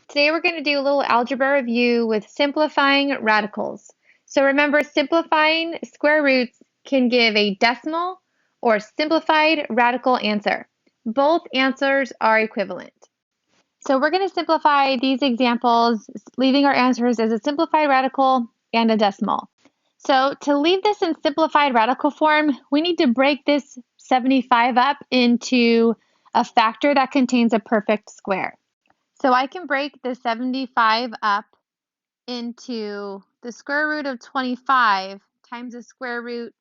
Today we're going to do a little algebra review with simplifying radicals. So remember, simplifying square roots can give a decimal or simplified radical answer. Both answers are equivalent. So we're going to simplify these examples, leaving our answers as a simplified radical and a decimal. So to leave this in simplified radical form, we need to break this 75 up into a factor that contains a perfect square. So I can break the 75 up into the square root of 25 times the square root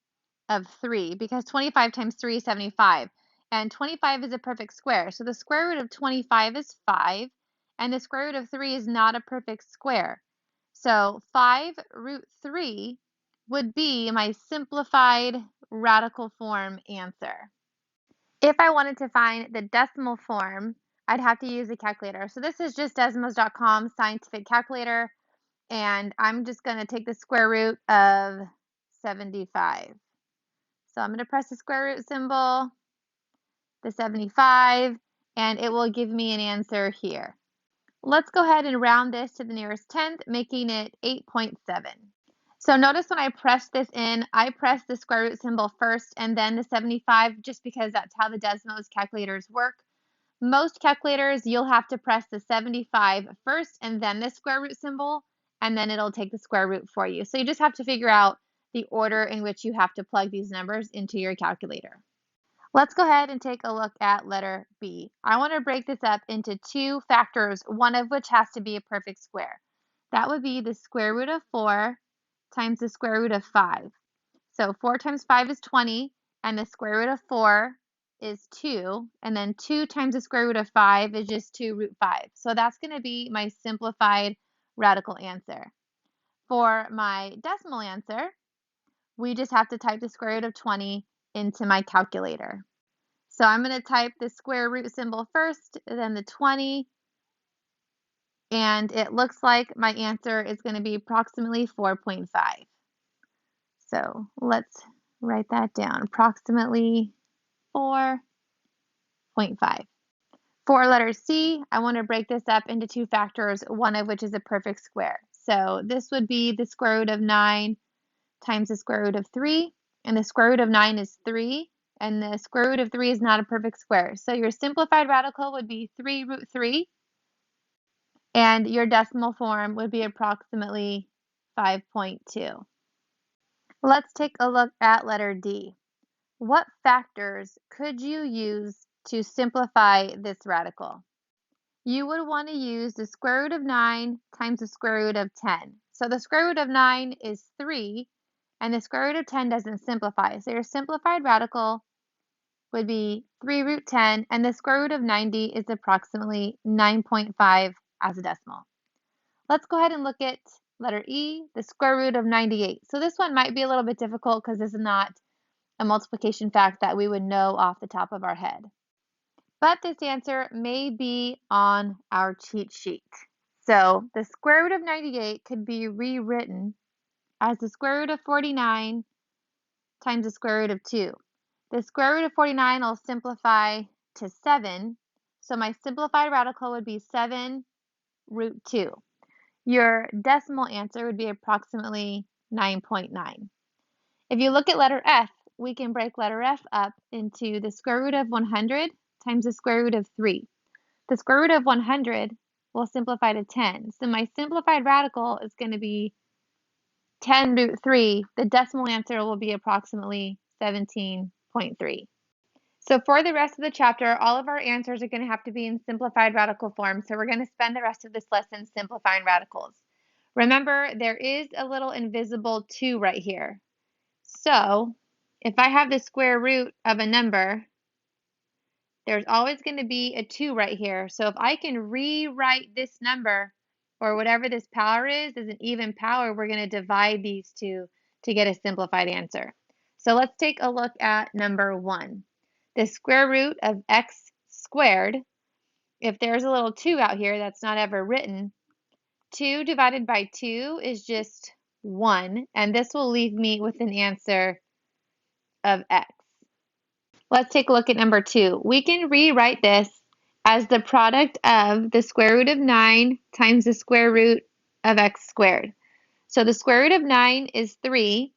of 3, because 25 times 3 is 75, and 25 is a perfect square. So the square root of 25 is 5, and the square root of 3 is not a perfect square. So 5 root 3 would be my simplified radical form answer. If I wanted to find the decimal form, I'd have to use a calculator. So this is just Desmos.com scientific calculator, and I'm just going to take the square root of 75. So I'm going to press the square root symbol, the 75, and it will give me an answer here. Let's go ahead and round this to the nearest tenth, making it 8.7. So notice when I press this in, I press the square root symbol first and then the 75, just because that's how the Desmos calculators work. Most calculators, you'll have to press the 75 first and then the square root symbol, and then it'll take the square root for you. So you just have to figure out the order in which you have to plug these numbers into your calculator. Let's go ahead and take a look at letter B. I want to break this up into two factors, one of which has to be a perfect square. That would be the square root of 4 times the square root of 5. So 4 times 5 is 20, and the square root of 4 is 2, and then 2 times the square root of 5 is just 2 root 5. So that's going to be my simplified radical answer. For my decimal answer, we just have to type the square root of 20 into my calculator. So I'm going to type the square root symbol first, then the 20, and it looks like my answer is going to be approximately 4.5. So let's write that down, approximately 4.5. For letter C, I want to break this up into two factors, one of which is a perfect square. So this would be the square root of 9 times the square root of 3, and the square root of 9 is 3, and the square root of 3 is not a perfect square. So your simplified radical would be 3 root 3, and your decimal form would be approximately 5.2. Let's take a look at letter D. What factors could you use to simplify this radical? You would want to use the square root of 9 times the square root of 10. So the square root of 9 is 3, and the square root of 10 doesn't simplify. So your simplified radical would be 3 root 10, and the square root of 90 is approximately 9.5 as a decimal. Let's go ahead and look at letter E, the square root of 98. So this one might be a little bit difficult because this is not a multiplication fact that we would know off the top of our head. But this answer may be on our cheat sheet. So the square root of 98 could be rewritten as the square root of 49 times the square root of 2. The square root of 49 will simplify to 7. So my simplified radical would be 7 root 2. Your decimal answer would be approximately 9.9. If you look at letter F, we can break letter F up into the square root of 100 times the square root of 3. The square root of 100 will simplify to 10. So my simplified radical is going to be 10 root 3. The decimal answer will be approximately 17.3. So for the rest of the chapter, all of our answers are going to have to be in simplified radical form. So we're going to spend the rest of this lesson simplifying radicals. Remember, there is a little invisible 2 right here. So if I have the square root of a number, there's always going to be a 2 right here. So if I can rewrite this number, or whatever this power is an even power, we're going to divide these two to get a simplified answer. So let's take a look at number 1. The square root of x squared, if there's a little 2 out here that's not ever written, 2 divided by 2 is just 1, and this will leave me with an answer of x. Let's take a look at number 2. We can rewrite this as the product of the square root of 9 times the square root of x squared. So the square root of 9 is 3,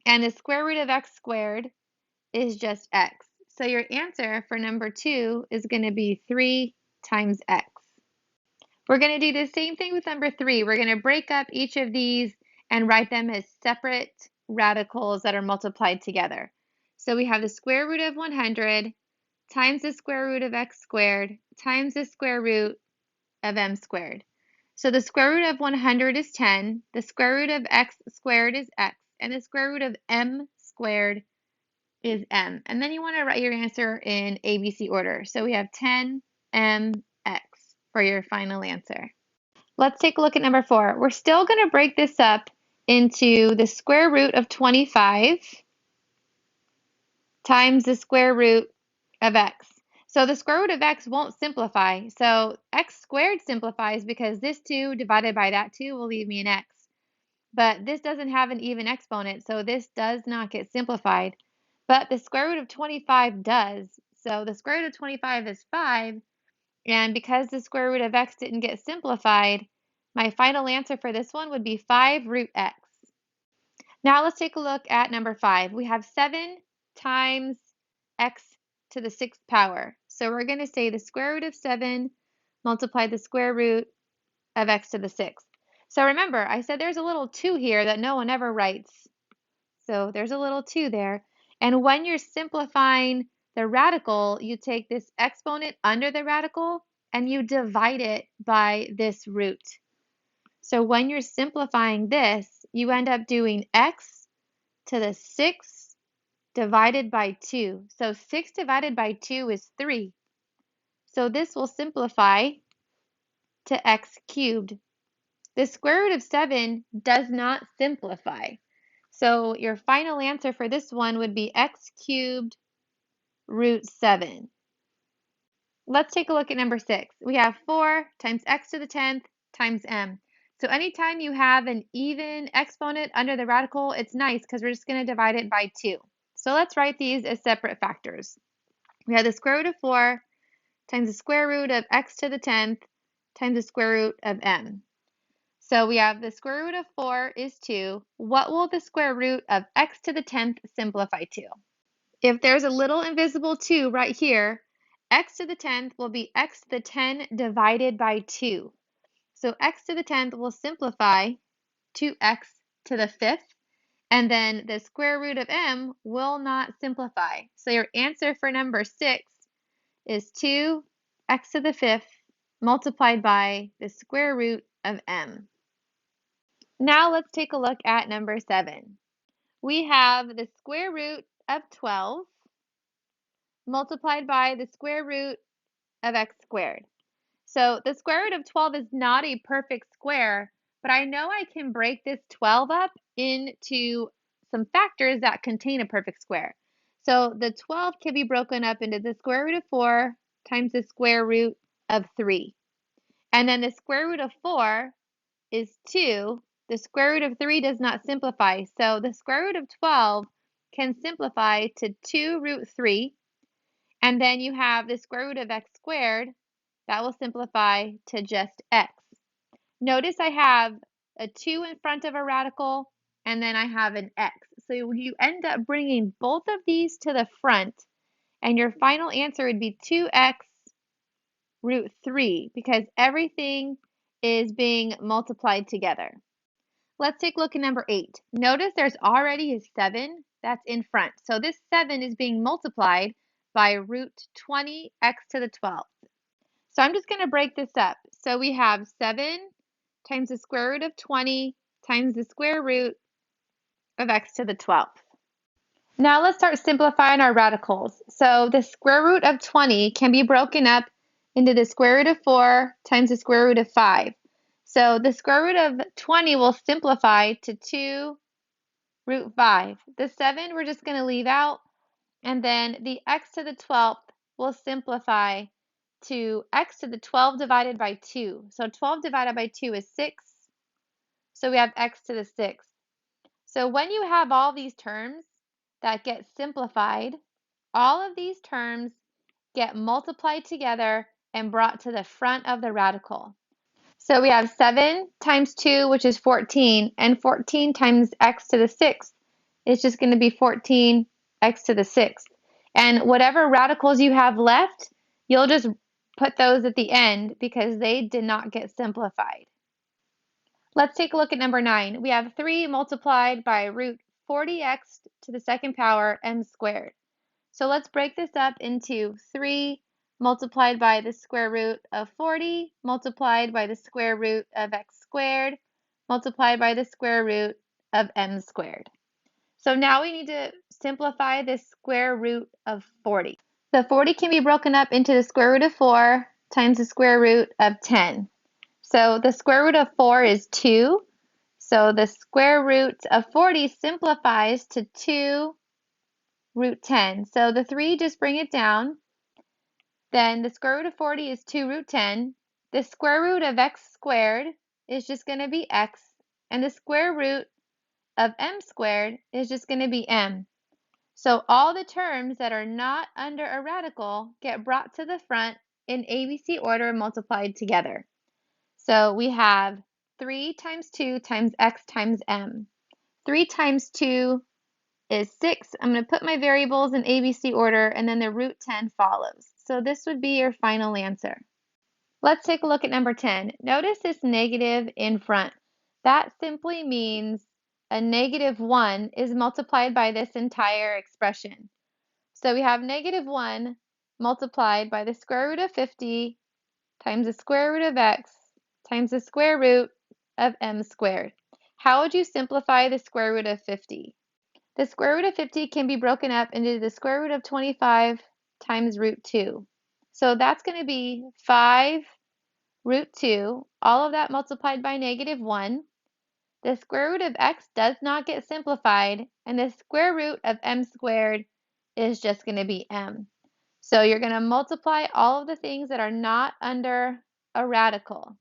and the square root of x squared is just x. So your answer for number 2 is going to be 3 times x. We're going to do the same thing with number 3. We're going to break up each of these and write them as separate radicals that are multiplied together. So we have the square root of 100 times the square root of x squared times the square root of m squared. So the square root of 100 is 10, the square root of x squared is x, and the square root of m squared is m. And then you want to write your answer in ABC order. So we have 10mx for your final answer. Let's take a look at number 4. We're still going to break this up into the square root of 25 times the square root of x. So the square root of x won't simplify. So x squared simplifies because this 2 divided by that 2 will leave me an x. But this doesn't have an even exponent, so this does not get simplified. But the square root of 25 does. So the square root of 25 is 5. And because the square root of x didn't get simplified, my final answer for this one would be 5 root x. Now let's take a look at number 5. We have 7 times x to the 6th power. So we're going to say the square root of 7 multiplied the square root of x to the 6th. So remember, I said there's a little 2 here that no one ever writes. So there's a little 2 there. And when you're simplifying the radical, you take this exponent under the radical and you divide it by this root. So when you're simplifying this, you end up doing x to the 6th divided by 2. So 6 divided by 2 is 3. So this will simplify to x cubed. The square root of 7 does not simplify. So your final answer for this one would be x cubed root 7. Let's take a look at number 6. We have 4 times x to the 10th times m. So anytime you have an even exponent under the radical, it's nice because we're just going to divide it by 2. So let's write these as separate factors. We have the square root of 4 times the square root of x to the 10th times the square root of m. So we have the square root of 4 is 2. What will the square root of x to the 10th simplify to? If there's a little invisible 2 right here, x to the 10th will be x to the 10 divided by 2. So x to the 10th will simplify to x to the 5th, and then the square root of m will not simplify. So your answer for number 6 is 2x to the 5th multiplied by the square root of m. Now let's take a look at number 7. We have the square root of 12 multiplied by the square root of x squared. So the square root of 12 is not a perfect square, but I know I can break this 12 up into some factors that contain a perfect square. So the 12 can be broken up into the square root of 4 times the square root of 3. And then the square root of 4 is 2. The square root of 3 does not simplify. So the square root of 12 can simplify to 2 root 3. And then you have the square root of x squared. That will simplify to just x. Notice I have a 2 in front of a radical, and then I have an x. So you end up bringing both of these to the front, and your final answer would be 2x root 3 because everything is being multiplied together. Let's take a look at number 8. Notice there's already a 7 that's in front. So this 7 is being multiplied by root 20x to the 12th. So I'm just going to break this up. So we have 7 times the square root of 20 times the square root of x to the 12th. Now let's start simplifying our radicals. So the square root of 20 can be broken up into the square root of 4 times the square root of 5. So the square root of 20 will simplify to 2 root 5. The 7 we're just going to leave out, and then the x to the 12th will simplify to x to the 12 divided by 2. So 12 divided by 2 is 6. So we have x to the 6th. So when you have all these terms that get simplified, all of these terms get multiplied together and brought to the front of the radical. So we have 7 times 2, which is 14, and 14 times x to the 6th is just going to be 14 x to the 6th. And whatever radicals you have left, you'll just put those at the end because they did not get simplified. Let's take a look at number 9. We have 3 multiplied by root 40x to the second power m squared. So let's break this up into 3 multiplied by the square root of 40 multiplied by the square root of x squared multiplied by the square root of m squared. So now we need to simplify the square root of 40. The 40 can be broken up into the square root of 4 times the square root of 10. So the square root of 4 is 2. So the square root of 40 simplifies to 2 root 10. So the 3, just bring it down. Then the square root of 40 is 2 root 10. The square root of x squared is just going to be x. And the square root of m squared is just going to be m. So all the terms that are not under a radical get brought to the front in ABC order multiplied together. So we have 3 times 2 times x times m. 3 times 2 is 6. I'm going to put my variables in ABC order, and then the root 10 follows. So this would be your final answer. Let's take a look at number 10. Notice this negative in front. That simply means a negative 1 is multiplied by this entire expression. So we have negative 1 multiplied by the square root of 50 times the square root of x times the square root of m squared. How would you simplify the square root of 50? The square root of 50 can be broken up into the square root of 25 times root 2. So that's going to be 5 root 2, all of that multiplied by negative 1. The square root of x does not get simplified, and the square root of m squared is just going to be m. So you're going to multiply all of the things that are not under a radical.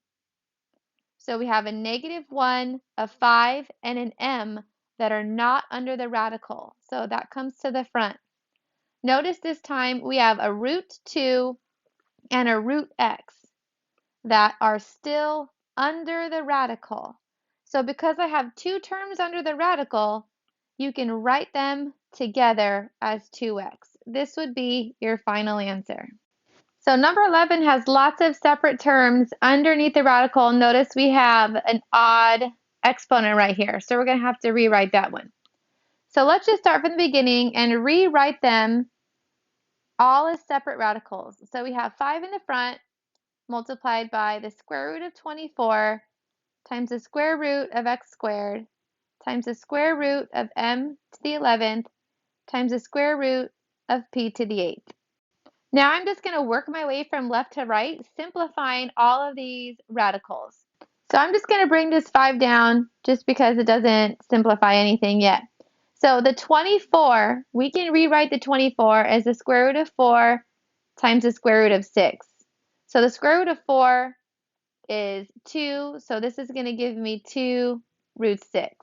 So we have a negative 1, a 5, and an m that are not under the radical. So that comes to the front. Notice this time we have a root 2 and a root x that are still under the radical. So because I have 2 terms under the radical, you can write them together as 2x. This would be your final answer. So number 11 has lots of separate terms underneath the radical. Notice we have an odd exponent right here. So we're going to have to rewrite that one. So let's just start from the beginning and rewrite them all as separate radicals. So we have 5 in the front multiplied by the square root of 24 times the square root of x squared times the square root of m to the 11th times the square root of p to the 8th. Now I'm just going to work my way from left to right, simplifying all of these radicals. So I'm just going to bring this 5 down just because it doesn't simplify anything yet. So the 24, we can rewrite the 24 as the square root of 4 times the square root of 6. So the square root of 4 is 2, so this is going to give me 2 root 6.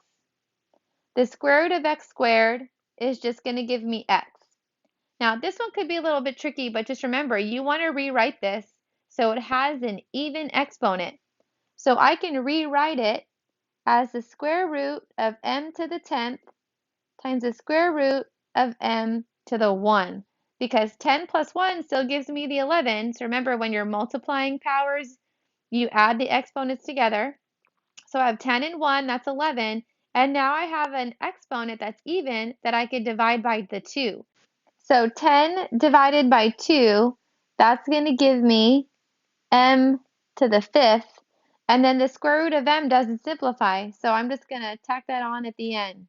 The square root of x squared is just going to give me x. Now, this one could be a little bit tricky, but just remember, you want to rewrite this so it has an even exponent. So I can rewrite it as the square root of m to the 10th times the square root of m to the 1, because 10 plus 1 still gives me the 11. So remember, when you're multiplying powers, you add the exponents together. So I have 10 and 1, that's 11. And now I have an exponent that's even that I could divide by the 2. So 10 divided by 2, that's going to give me m to the 5th. And then the square root of m doesn't simplify, so I'm just going to tack that on at the end.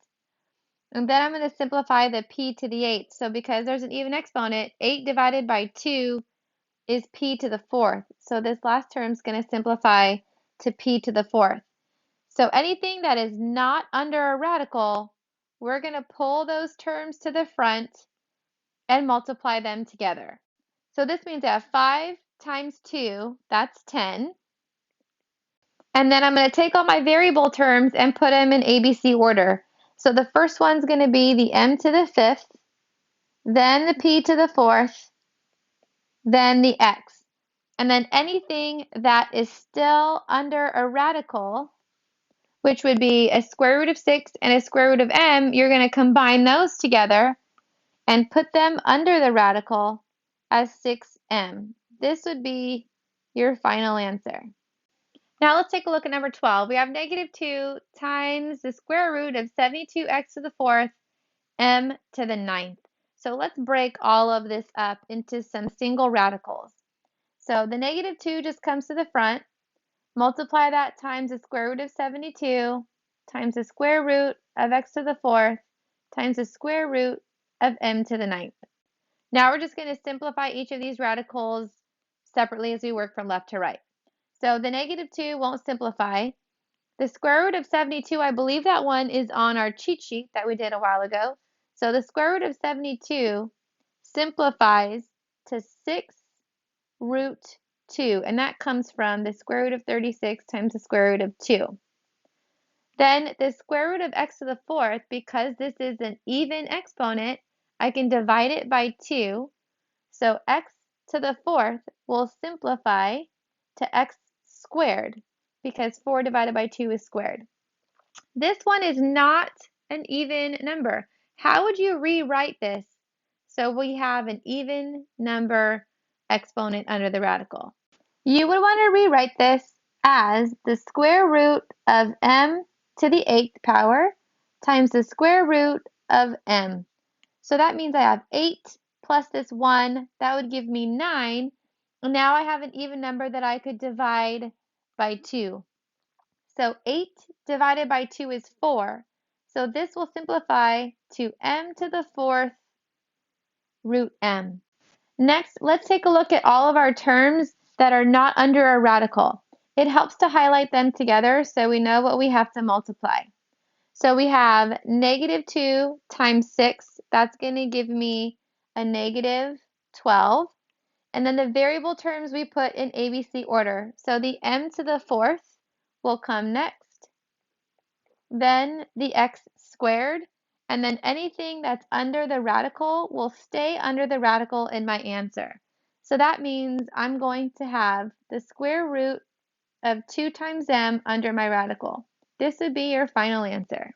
And then I'm going to simplify the p to the 8th. So because there's an even exponent, 8 divided by 2 is p to the 4th. So this last term is going to simplify to p to the 4th. So anything that is not under a radical, we're going to pull those terms to the front and multiply them together. So this means I have 5 times 2, that's 10. And then I'm going to take all my variable terms and put them in ABC order. So the first one's going to be the m to the 5th, then the p to the 4th, then the x. And then anything that is still under a radical, which would be a square root of 6 and a square root of m, you're going to combine those together and put them under the radical as 6m. This would be your final answer. Now let's take a look at number 12. We have negative 2 times the square root of 72x to the 4th m to the 9th. So let's break all of this up into some single radicals. So the negative 2 just comes to the front. Multiply that times the square root of 72 times the square root of x to the 4th times the square root of m to the 9th. Now we're just going to simplify each of these radicals separately as we work from left to right. So the negative 2 won't simplify. The square root of 72, I believe that one is on our cheat sheet that we did a while ago. So the square root of 72 simplifies to 6 root 2, and that comes from the square root of 36 times the square root of 2. Then the square root of x to the 4th, because this is an even exponent, I can divide it by 2. So x to the 4th will simplify to x squared, because 4 divided by 2 is squared. This one is not an even number. How would you rewrite this so we have an even number exponent under the radical? You would want to rewrite this as the square root of m to the 8th power times the square root of m. So that means I have 8 plus this 1. That would give me 9. And now I have an even number that I could divide by 2. So 8 divided by 2 is 4. So this will simplify to m to the 4th root m. Next, let's take a look at all of our terms that are not under a radical. It helps to highlight them together so we know what we have to multiply. So we have negative 2 times 6. That's going to give me a negative 12. And then the variable terms we put in ABC order. So the m to the 4th will come next. Then the x squared. And then anything that's under the radical will stay under the radical in my answer. So that means I'm going to have the square root of 2 times m under my radical. This would be your final answer.